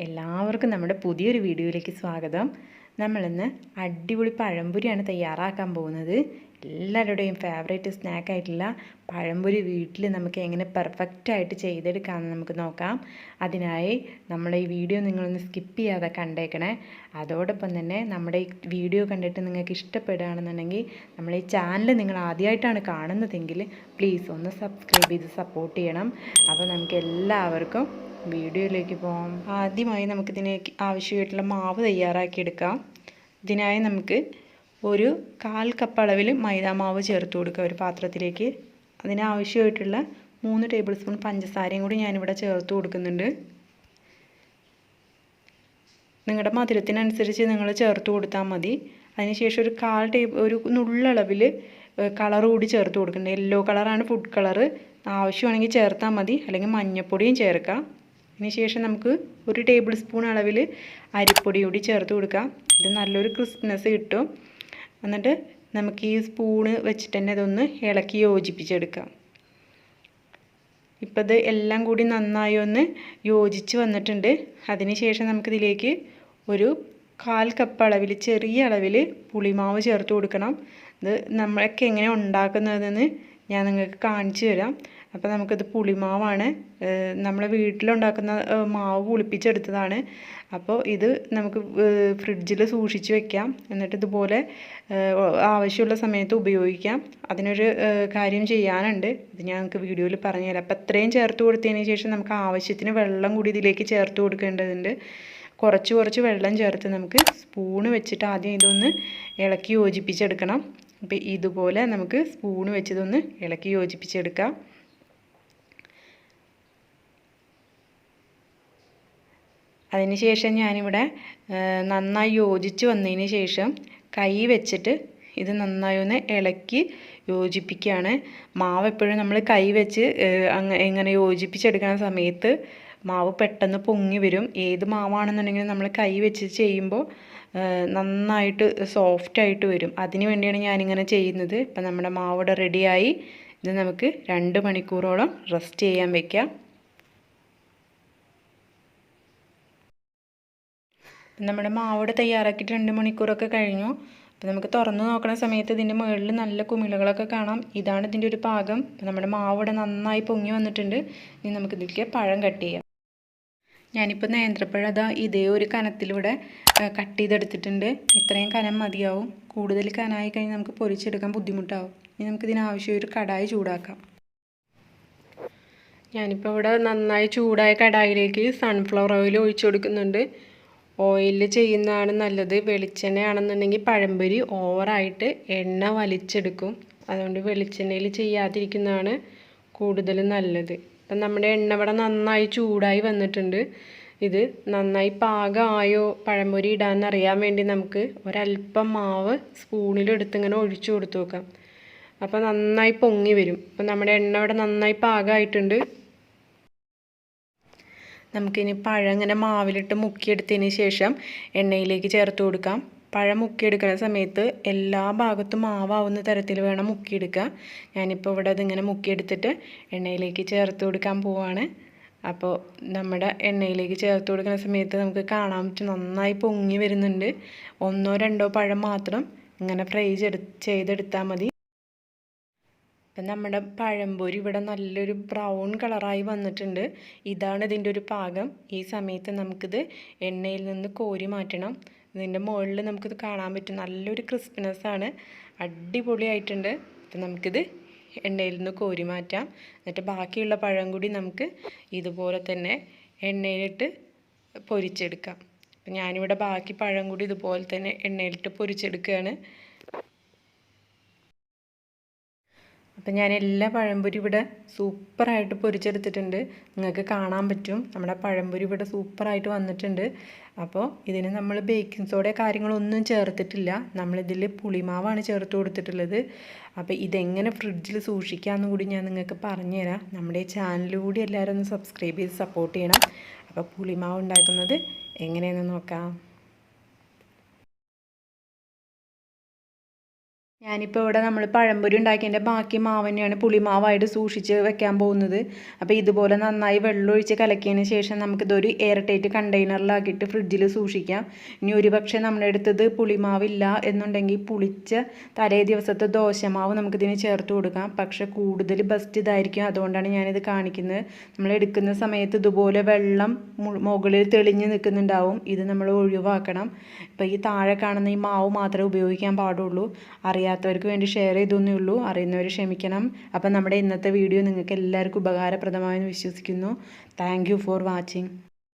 എല്ലാവർക്കും നമ്മുടെ പുതിയൊരു വീഡിയോയിലേക്ക് സ്വാഗതം. നമ്മളിന്ന് അടിപൊളി പഴംപൊരിയാണ് തയ്യാറാക്കാൻ പോകുന്നത്. എല്ലാവരുടെയും ഫേവറേറ്റ് സ്നാക്കായിട്ടുള്ള പഴംപൊരി വീട്ടിൽ നമുക്ക് എങ്ങനെ പെർഫെക്റ്റായിട്ട് ചെയ്തെടുക്കാമെന്ന് നമുക്ക് നോക്കാം. അതിനായി നമ്മുടെ ഈ വീഡിയോ നിങ്ങളൊന്ന് സ്കിപ്പ് ചെയ്യാതെ കണ്ടേക്കണേ. അതോടൊപ്പം തന്നെ നമ്മുടെ ഈ വീഡിയോ കണ്ടിട്ട് നിങ്ങൾക്ക് ഇഷ്ടപ്പെടുകയാണെന്നുണ്ടെങ്കിൽ നമ്മുടെ ഈ ചാനൽ നിങ്ങൾ ആദ്യമായിട്ടാണ് കാണുന്നതെങ്കിൽ പ്ലീസ് ഒന്ന് സബ്സ്ക്രൈബ് ചെയ്ത് സപ്പോർട്ട് ചെയ്യണം. അപ്പോൾ നമുക്ക് എല്ലാവർക്കും വീഡിയോയിലേക്ക് പോകാം. ആദ്യമായി നമുക്കിതിലേക്ക് ആവശ്യമായിട്ടുള്ള മാവ് തയ്യാറാക്കിയെടുക്കാം. ഇതിനായി നമുക്ക് ഒരു 1/4 കപ്പ് അളവിൽ മൈദ മാവ് ചേർത്ത് കൊടുക്കുക ഒരു പാത്രത്തിലേക്ക്. അതിനാവശ്യമായിട്ടുള്ള 3 ടേബിൾ സ്പൂൺ പഞ്ചസാരയും കൂടി ഞാനിവിടെ ചേർത്ത് കൊടുക്കുന്നുണ്ട്. നിങ്ങളുടെ മധുരത്തിനനുസരിച്ച് നിങ്ങൾ ചേർത്ത് കൊടുത്താൽ മതി. അതിനുശേഷം ഒരു നുള്ളളവിൽ കളർ കൂടി ചേർത്ത് കൊടുക്കുന്നുണ്ട്. യെല്ലോ കളറാണ് ഫുഡ് കളറ്. ആവശ്യമാണെങ്കിൽ ചേർത്താൽ മതി, അല്ലെങ്കിൽ മഞ്ഞൾപ്പൊടിയും ചേർക്കാം. അതിനുശേഷം നമുക്ക് 1 ടേബിൾ സ്പൂൺ അളവിൽ അരിപ്പൊടി കൂടി ചേർത്ത് കൊടുക്കാം. ഇത് നല്ലൊരു ക്രിസ്പിനെസ് കിട്ടും. എന്നിട്ട് നമുക്ക് ഈ സ്പൂണ് വെച്ചിട്ട് തന്നെ ഇതൊന്ന് ഇളക്കി യോജിപ്പിച്ചെടുക്കാം. ഇപ്പോൾ ഇത് എല്ലാം കൂടി നന്നായി ഒന്ന് യോജിച്ച് വന്നിട്ടുണ്ട്. അതിനുശേഷം നമുക്കിതിലേക്ക് ഒരു 1/4 കപ്പ് അളവിൽ ചെറിയ അളവിൽ പുളിമാവ് ചേർത്ത് കൊടുക്കണം. ഇത് നമ്മളൊക്കെ എങ്ങനെ ഉണ്ടാക്കുന്നതെന്ന് ഞാൻ നിങ്ങൾക്ക് കാണിച്ചു തരാം. അപ്പോൾ നമുക്കിത് പുളിമാവാണ്. നമ്മൾ വീട്ടിലുണ്ടാക്കുന്ന മാവ് പുളിപ്പിച്ചെടുത്തതാണ്. അപ്പോൾ ഇത് നമുക്ക് ഫ്രിഡ്ജിൽ സൂക്ഷിച്ച് വെക്കാം. എന്നിട്ട് ഇതുപോലെ ആവശ്യമുള്ള സമയത്ത് ഉപയോഗിക്കാം. അതിനൊരു കാര്യം ചെയ്യാനുണ്ട്, ഇത് ഞാൻ നിങ്ങൾക്ക് വീഡിയോയിൽ പറഞ്ഞുതരാം. അപ്പോൾ ഇത്രയും ചേർത്ത് കൊടുത്തതിന് ശേഷം നമുക്ക് ആവശ്യത്തിന് വെള്ളം കൂടി ഇതിലേക്ക് ചേർത്ത് കൊടുക്കേണ്ടതുണ്ട്. കുറച്ച് വെള്ളം ചേർത്ത് നമുക്ക് സ്പൂണ് വെച്ചിട്ട് ആദ്യം ഇതൊന്ന് ഇളക്കി യോജിപ്പിച്ചെടുക്കണം. അപ്പോൾ ഇതുപോലെ നമുക്ക് സ്പൂണ് വെച്ചിതൊന്ന് ഇളക്കി യോജിപ്പിച്ചെടുക്കാം. അതിനുശേഷം ഞാനിവിടെ നന്നായി യോജിച്ച് വന്നതിന് ശേഷം കൈ വെച്ചിട്ട് ഇത് നന്നായി ഒന്ന് ഇളക്കി യോജിപ്പിക്കുകയാണ്. മാവ് എപ്പോഴും നമ്മൾ കൈ വെച്ച് ഇങ്ങനെ യോജിപ്പിച്ചെടുക്കുന്ന സമയത്ത് മാവ് പെട്ടെന്ന് പൊങ്ങി വരും. ഏത് മാവാണെന്നുണ്ടെങ്കിലും നമ്മൾ കൈ വെച്ച് ചെയ്യുമ്പോൾ നന്നായിട്ട് സോഫ്റ്റായിട്ട് വരും. അതിന് വേണ്ടിയാണ് ഞാനിങ്ങനെ ചെയ്യുന്നത്. ഇപ്പം നമ്മുടെ മാവ് ഇവിടെ റെഡിയായി. ഇത് നമുക്ക് 2 മണിക്കൂറോളം റെസ്റ്റ് ചെയ്യാൻ വയ്ക്കാം. നമ്മുടെ മാവിടെ തയ്യാറാക്കിയിട്ട് 2 മണിക്കൂറൊക്കെ കഴിഞ്ഞു. അപ്പോൾ നമുക്ക് തുറന്ന് നോക്കുന്ന സമയത്ത് ഇതിൻ്റെ മുകളിൽ നല്ല കുമിളകളൊക്കെ കാണാം. ഇതാണ് ഇതിൻ്റെ ഒരു പാകം. അപ്പോൾ നമ്മുടെ മാവിടെ നന്നായി പൊങ്ങി വന്നിട്ടുണ്ട്. ഇനി നമുക്കിതിലേക്ക് പഴം കട്ട് ചെയ്യാം. ഞാനിപ്പോൾ നേന്ത്രപ്പഴം അതാ ഇതേ ഒരു കനത്തിലൂടെ കട്ട് ചെയ്തെടുത്തിട്ടുണ്ട്. ഇത്രയും കനം മതിയാവും. കൂടുതൽ കനമായി കഴിഞ്ഞാൽ നമുക്ക് പൊരിച്ചെടുക്കാൻ ബുദ്ധിമുട്ടാവും. ഇനി നമുക്കിതിനാവശ്യം ഒരു കടായി ചൂടാക്കാം. ഞാനിപ്പോൾ ഇവിടെ നന്നായി ചൂടായ കടായിലേക്ക് സൺഫ്ലവർ ഓയിൽ ഒഴിച്ചു കൊടുക്കുന്നുണ്ട്. ഓയിലിൽ ചെയ്യുന്നതാണ് നല്ലത്. വെളിച്ചെണ്ണയാണെന്നുണ്ടെങ്കിൽ പഴംപൊരി ഓവറായിട്ട് എണ്ണ വലിച്ചെടുക്കും. അതുകൊണ്ട് വെളിച്ചെണ്ണയിൽ ചെയ്യാതിരിക്കുന്നതാണ് കൂടുതൽ നല്ലത്. അപ്പം നമ്മുടെ എണ്ണ ഇവിടെ നന്നായി ചൂടായി വന്നിട്ടുണ്ട്. ഇത് നന്നായി പാകമായോ പഴംപൊരി ഇടാമെന്ന് അറിയാൻ വേണ്ടി നമുക്ക് ഒരല്പം മാവ് സ്പൂണിലെടുത്ത് ഇങ്ങനെ ഒഴിച്ചു കൊടുത്തു നോക്കാം. അപ്പോൾ നന്നായി പൊങ്ങി വരും. അപ്പം നമ്മുടെ എണ്ണ ഇവിടെ നന്നായി പാകമായിട്ടുണ്ട്. നമുക്കിനി പഴം ഇങ്ങനെ മാവിലിട്ട് മുക്കിയെടുത്തതിന് ശേഷം എണ്ണയിലേക്ക് ചേർത്ത് കൊടുക്കാം. പഴം മുക്കിയെടുക്കുന്ന സമയത്ത് എല്ലാ ഭാഗത്തും മാവാവുന്ന തരത്തിൽ വേണം മുക്കിയെടുക്കുക. ഞാനിപ്പോൾ ഇവിടെ അതിങ്ങനെ മുക്കിയെടുത്തിട്ട് എണ്ണയിലേക്ക് ചേർത്ത് കൊടുക്കാൻ പോവാണ്. അപ്പോൾ നമ്മുടെ എണ്ണയിലേക്ക് ചേർത്ത് കൊടുക്കുന്ന സമയത്ത് നമുക്ക് കാണാൻ പറ്റും നന്നായി പൊങ്ങി വരുന്നുണ്ട്. 1-2 പഴം മാത്രം ഇങ്ങനെ ഫ്രൈ ചെയ്തെടുത്താൽ മതി. ഇപ്പം നമ്മുടെ പഴംപൊരി ഇവിടെ നല്ലൊരു ബ്രൗൺ കളറായി വന്നിട്ടുണ്ട്. ഇതാണ് ഇതിൻ്റെ ഒരു പാകം. ഈ സമയത്ത് നമുക്കിത് എണ്ണയിൽ നിന്ന് കോരി മാറ്റണം. ഇതിൻ്റെ മുകളിൽ നമുക്കിത് കാണാൻ പറ്റും നല്ലൊരു ക്രിസ്പിനെസ്സാണ്. അടിപൊളിയായിട്ടുണ്ട്. അപ്പം നമുക്കിത് എണ്ണയിൽ നിന്ന് കോരി മാറ്റാം. എന്നിട്ട് ബാക്കിയുള്ള പഴം കൂടി നമുക്ക് ഇതുപോലെ തന്നെ എണ്ണയിലിട്ട് പൊരിച്ചെടുക്കാം. അപ്പം ഞാനിവിടെ ബാക്കി പഴം കൂടി ഇതുപോലെ തന്നെ എണ്ണയിലിട്ട് പൊരിച്ചെടുക്കുകയാണ്. അപ്പം ഞാൻ എല്ലാ പഴംപൊരി ഇവിടെ സൂപ്പറായിട്ട് പൊരിച്ചെടുത്തിട്ടുണ്ട്. നിങ്ങൾക്ക് കാണാൻ പറ്റും നമ്മുടെ പഴംപൊരി ഇവിടെ സൂപ്പറായിട്ട് വന്നിട്ടുണ്ട്. അപ്പോൾ ഇതിന് നമ്മൾ ബേക്കിംഗ് സോഡ കാര്യങ്ങളൊന്നും ചേർത്തിട്ടില്ല. നമ്മളിതിൽ പുളിമാവാണ് ചേർത്ത് കൊടുത്തിട്ടുള്ളത്. അപ്പോൾ ഇതെങ്ങനെ ഫ്രിഡ്ജിൽ സൂക്ഷിക്കാമെന്ന് കൂടി ഞാൻ നിങ്ങൾക്ക് പറഞ്ഞുതരാം. നമ്മുടെ ഈ ചാനൽ കൂടി എല്ലാവരും ഒന്ന് സബ്സ്ക്രൈബ് ചെയ്ത് സപ്പോർട്ട് ചെയ്യണം. അപ്പോൾ പുളിമാവ് ഉണ്ടാക്കുന്നത് എങ്ങനെയാണെന്ന് നോക്കാം. ഞാനിപ്പോൾ ഇവിടെ നമ്മൾ പഴംപൊരി ഉണ്ടാക്കിയതിൻ്റെ ബാക്കി മാവ് തന്നെയാണ് പുളിമാവായിട്ട് സൂക്ഷിച്ച് വെക്കാൻ പോകുന്നത്. അപ്പോൾ ഇതുപോലെ നന്നായി വെള്ളമൊഴിച്ച് കലക്കിയതിന് ശേഷം നമുക്കിതൊരു എയർ ടൈറ്റ് കണ്ടെയ്നറിലാക്കിയിട്ട് ഫ്രിഡ്ജിൽ സൂക്ഷിക്കാം. ഇനി ഒരുപക്ഷെ നമ്മുടെ അടുത്തത് പുളിമാവില്ല എന്നുണ്ടെങ്കിൽ പുളിച്ച തലേ ദിവസത്തെ ദോശമാവ് നമുക്കിതിന് ചേർത്ത് കൊടുക്കാം. പക്ഷേ കൂടുതൽ ബെസ്റ്റ് ഇതായിരിക്കും, അതുകൊണ്ടാണ് ഞാനിത് കാണിക്കുന്നത്. നമ്മൾ എടുക്കുന്ന സമയത്ത് ഇതുപോലെ വെള്ളം മുകളിൽ തെളിഞ്ഞ് നിൽക്കുന്നുണ്ടാവും, ഇത് നമ്മൾ ഒഴിവാക്കണം. ഇപ്പോൾ ഈ താഴെ കാണുന്ന ഈ മാവ് മാത്രമേ ഉപയോഗിക്കാൻ പാടുള്ളൂ. അറിയാത്തവർക്ക് വേണ്ടി ഷെയർ ചെയ്തേ ഉള്ളൂ, അറിയുന്നവർ ക്ഷമിക്കണം. അപ്പം നമ്മുടെ ഇന്നത്തെ വീഡിയോ നിങ്ങൾക്ക് എല്ലാവർക്കും ഉപകാരപ്രദമായെന്ന് വിശ്വസിക്കുന്നു. Thank you for watching.